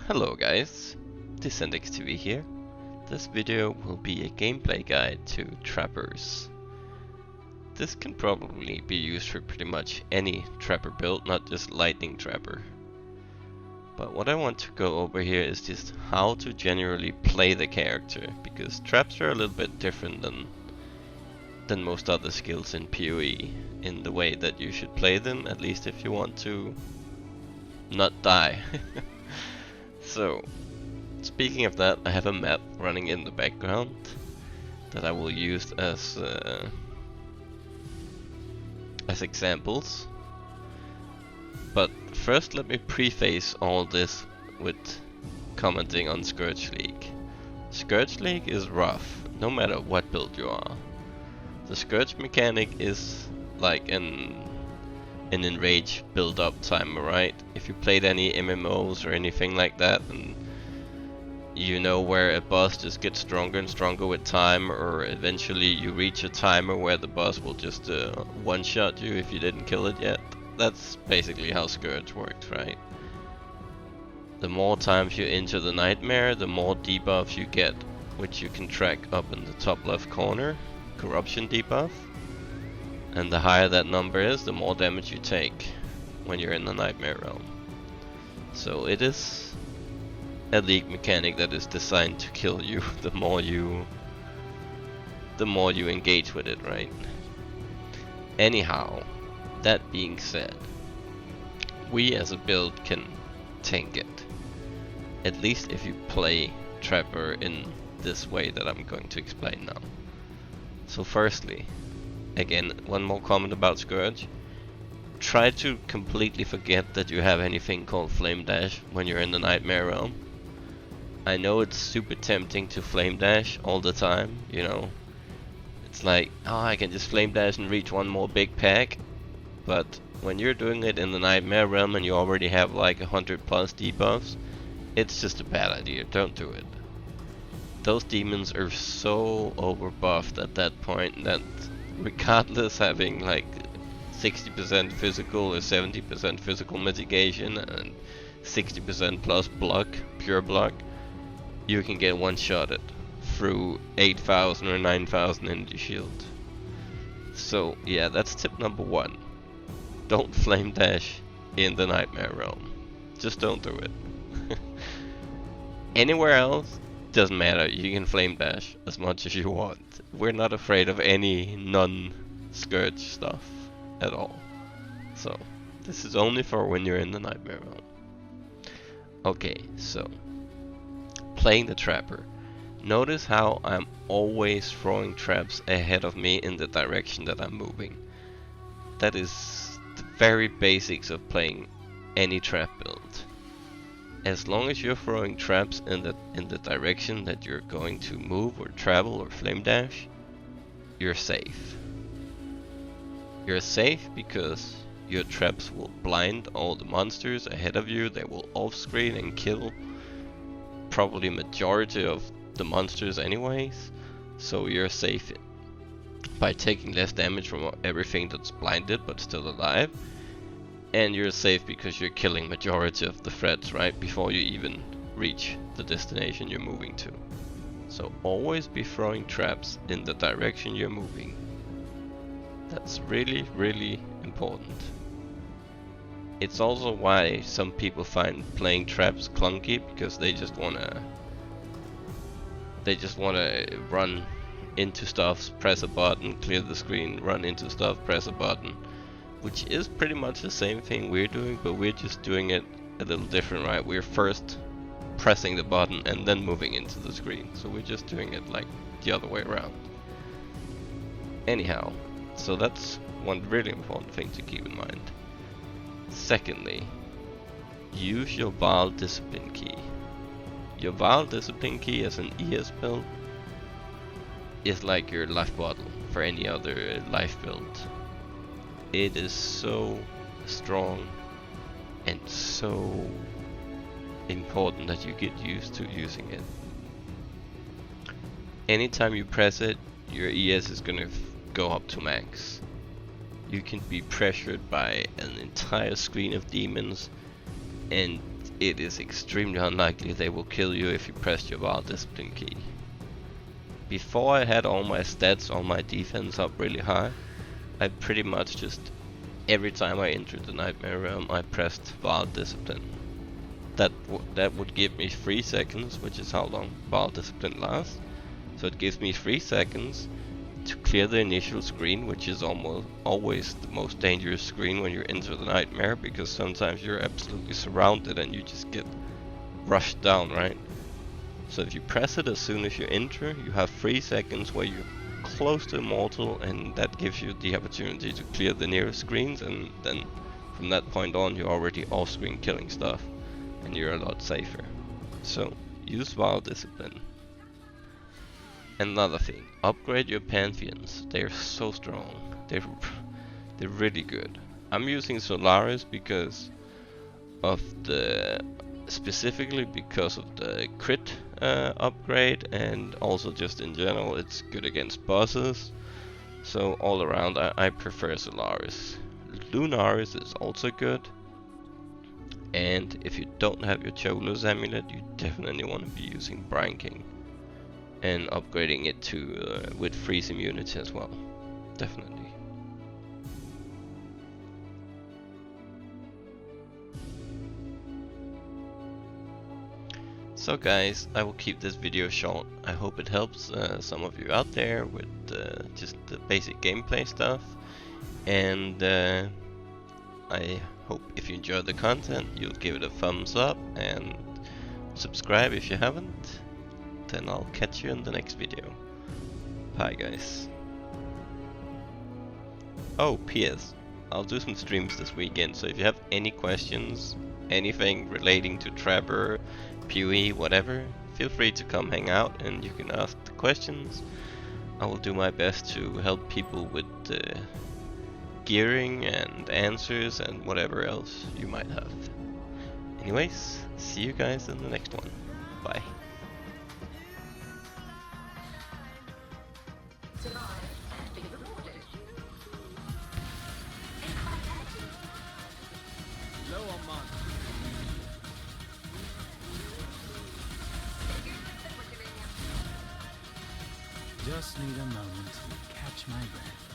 Hello guys, DescendXTV here. This video will be a gameplay guide to trappers. This can probably be used for pretty much any trapper build, not just lightning trapper. But what I want to go over here is just how to generally play the character, because traps are a little bit different than most other skills in PoE, in the way that you should play them, at least if you want to not die. So, speaking of that, I have a map running in the background that I will use as examples. But first, let me preface all this with commenting on Scourge League. Scourge League is rough, no matter what build you are. The Scourge mechanic is like an enrage build up timer, right? If you played any MMOs or anything like that, and you know where a boss just gets stronger and stronger with time, or eventually you reach a timer where the boss will just one-shot you if you didn't kill it yet. That's basically how Scourge works, right? The more times you enter the nightmare, the more debuffs you get, which you can track up in the top left corner, corruption debuff. And the higher that number is, the more damage you take when you're in the nightmare realm. So it is a league mechanic that is designed to kill you the more you engage with it, right? Anyhow, that being said, we as a build can tank it. At least if you play Trapper in this way that I'm going to explain now. So firstly, again, one more comment about Scourge. Try to completely forget that you have anything called Flame Dash when you're in the Nightmare Realm. I know it's super tempting to Flame Dash all the time, you know. It's like, oh, I can just Flame Dash and reach one more big pack. But when you're doing it in the Nightmare Realm and you already have like 100 plus debuffs, it's just a bad idea, don't do it. Those demons are so overbuffed at that point that regardless having like 60% physical or 70% physical mitigation and 60% plus block, pure block, you can get one-shotted through 8,000 or 9,000 energy shield. So yeah, that's tip number one. Don't flame dash in the Nightmare Realm. Just don't do it. Anywhere else, doesn't matter, you can flame dash as much as you want. We're not afraid of any non-Scourge stuff at all. So, this is only for when you're in the Nightmare Realm. Okay, so, playing the Trapper. Notice how I'm always throwing traps ahead of me in the direction that I'm moving. That is the very basics of playing any trap build. As long as you're throwing traps in the direction that you're going to move or travel or flame dash, you're safe. You're safe because your traps will blind all the monsters ahead of you. They will off-screen and kill probably majority of the monsters anyways. So you're safe by taking less damage from everything that's blinded but still alive. And you're safe because you're killing majority of the threats right before you even reach the destination you're moving to. So always be throwing traps in the direction you're moving. That's really, really important. It's also why some people find playing traps clunky, because they just wanna run into stuff, press a button, clear the screen, run into stuff, press a button. Which is pretty much the same thing we're doing, but we're just doing it a little different, right? We're first pressing the button and then moving into the screen. So we're just doing it like the other way around. Anyhow, so that's one really important thing to keep in mind. Secondly, use your Vaal Discipline key. Your Vaal Discipline key as an ES build is like your life bottle for any other life build. It is so strong and so important that you get used to using it. Anytime you press it, your ES is gonna go up to max. You can be pressured by an entire screen of demons, and it is extremely unlikely they will kill you if you press your Vaal Discipline key. Before I had all my stats on my defense up really high, I pretty much just every time I entered the Nightmare Realm I pressed Vaal Discipline. That would give me 3 seconds, which is how long Vaal Discipline lasts. So it gives me 3 seconds to clear the initial screen, which is almost always the most dangerous screen when you enter the Nightmare, because sometimes you're absolutely surrounded and you just get rushed down, right? So if you press it as soon as you enter, you have 3 seconds where you're close to immortal, and that gives you the opportunity to clear the nearest screens, and then from that point on you're already off screen killing stuff and you're a lot safer. So use Vaal Discipline. Another thing, upgrade your Pantheons. They're so strong. They're really good. I'm using Solaris because of specifically because of the crit upgrade, and also just in general it's good against bosses. So all around I prefer Solaris. Lunaris is also good. And if you don't have your Cholo's amulet, you definitely want to be using Brine King and upgrading it to with freeze immunity as well. Definitely. So guys, I will keep this video short. I hope it helps some of you out there with just the basic gameplay stuff, and I hope if you enjoyed the content you'll give it a thumbs up and subscribe if you haven't. Then I'll catch you in the next video. Bye guys. Oh, PS, I'll do some streams this weekend, so if you have any questions, anything relating to Trevor, PoE, whatever, feel free to come hang out and you can ask the questions. I will do my best to help people with gearing and answers and whatever else you might have. Anyways, see you guys in the next one. Bye. Just need a moment to catch my breath.